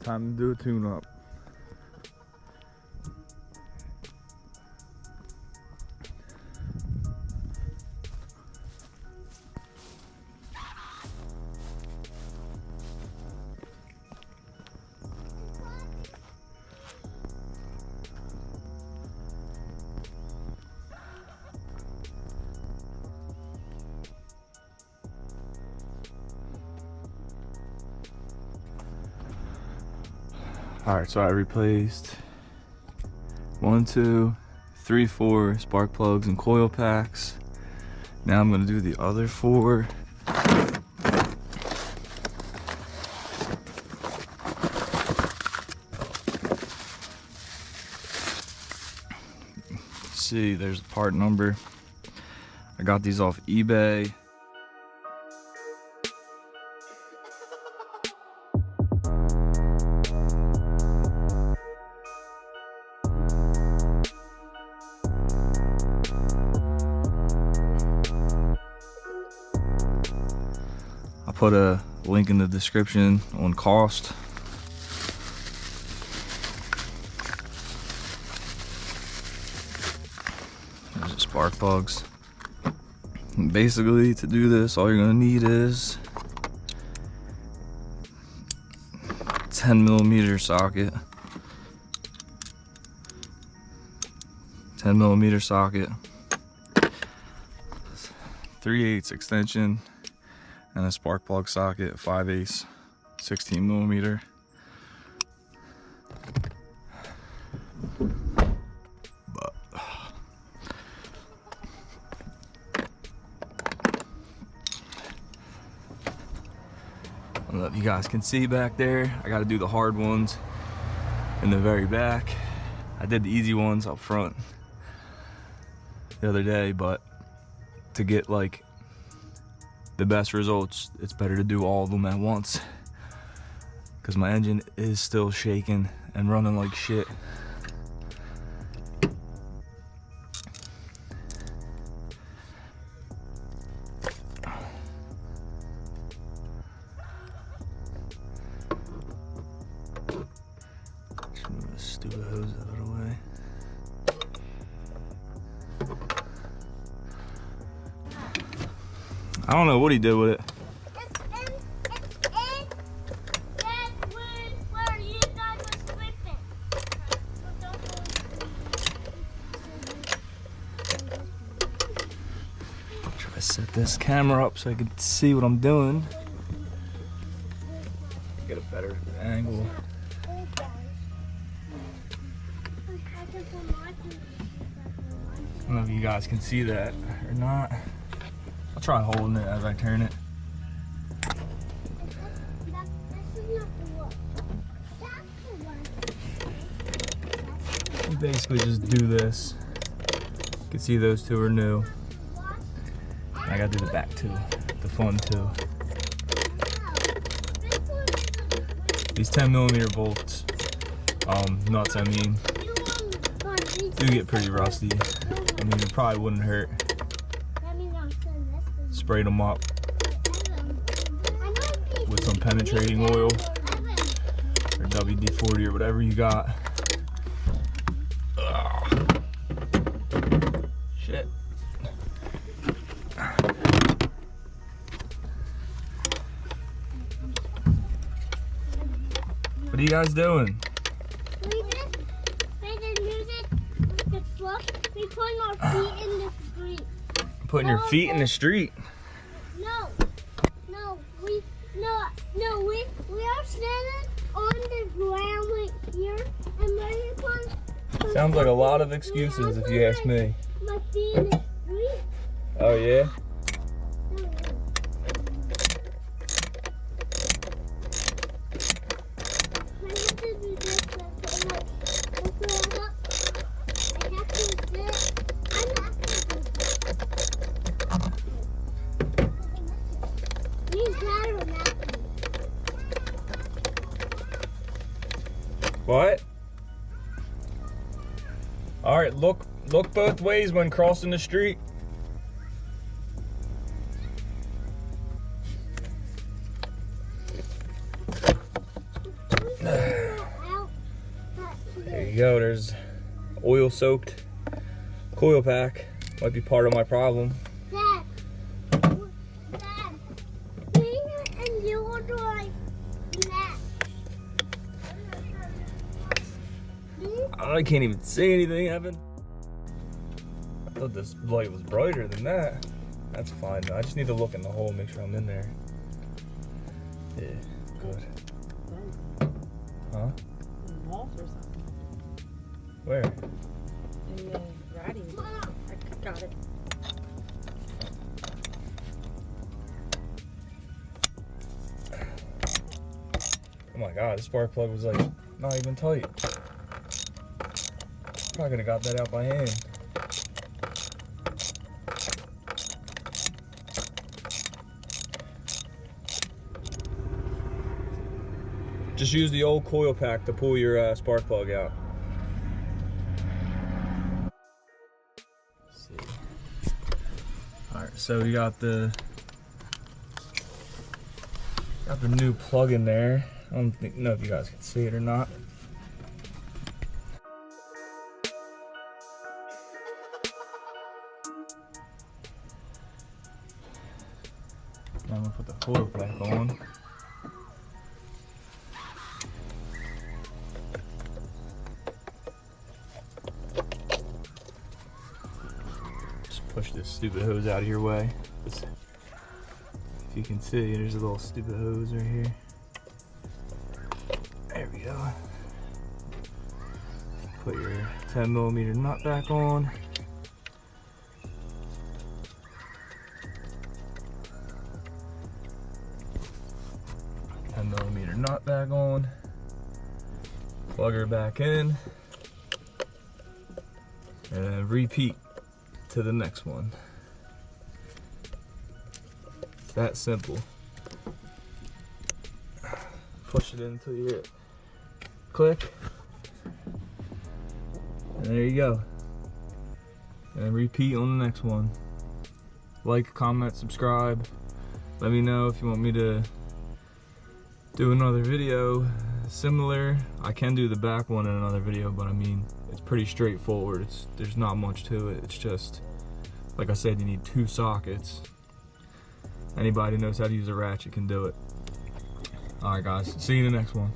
Time to do a tune-up. Alright, so I replaced 1, 2, 3, 4 spark plugs and coil packs. Now I'm gonna do the other 4. See, there's the part number. I got these off eBay. I'll put a link in the description on cost. There's the spark plugs. And basically, to do this, all you're gonna need is 10mm socket, 10mm socket, 3/8 extension, and a spark plug socket, 5/8, 16mm. I don't know if you guys can see back there. I got to do the hard ones in the very back. I did the easy ones up front the other day, but to get like the best results, it's better to do all of them at once, because my engine is still shaking and running like shit. Just move this stupid hose out of the way. I don't know what he did with it. Try to set this camera up so I can see what I'm doing. Get a better angle. I don't know if you guys can see that or not. I'll try holding it as I turn it. You basically just do this. You can see those two are new. I gotta do the back too, the fun too. These 10mm bolts, nuts, I mean, do get pretty rusty. I mean, it probably wouldn't hurt. Sprayed them up with some penetrating oil or WD-40 or whatever you got. Ugh. Shit. What are you guys doing? We putting our feet in the street. Putting your feet in the street? We are standing on the ground right here, and we're going. Sounds like a lot of excuses if you ask me. My feet in the street. Oh yeah? What? All right, look both ways when crossing the street. you go, there's oil soaked coil pack. Might be part of my problem. Dad, green and yellow like match. I can't even see anything, Evan. I thought this light was brighter than that. That's fine though. I just need to look in the hole and make sure I'm in there. Yeah, good. Huh? Moth or something. Where? In the ratty. I got it. Oh my god, the spark plug was like not even tight. Probably could have got that out by hand. Just use the old coil pack to pull your spark plug out. Let's see. Alright, so we got the new plug in there. I don't know if you guys can see it or not. Now I'm gonna put the coil pack on. Just push this stupid hose out of your way. If you can see, there's a little stupid hose right here. There we go. Put your 10mm nut back on. Nut back on. Plug her back in. And then repeat to the next one. It's that simple. Push it in until you hear it click. And there you go. And then repeat on the next one. Like, comment, subscribe. Let me know if you want me to do another video similar. I can do the back one in another video, but I mean, it's pretty straightforward. There's not much to it. It's just, like I said, you need 2 sockets. Anybody who knows how to use a ratchet can do it. Alright guys, see you in the next one.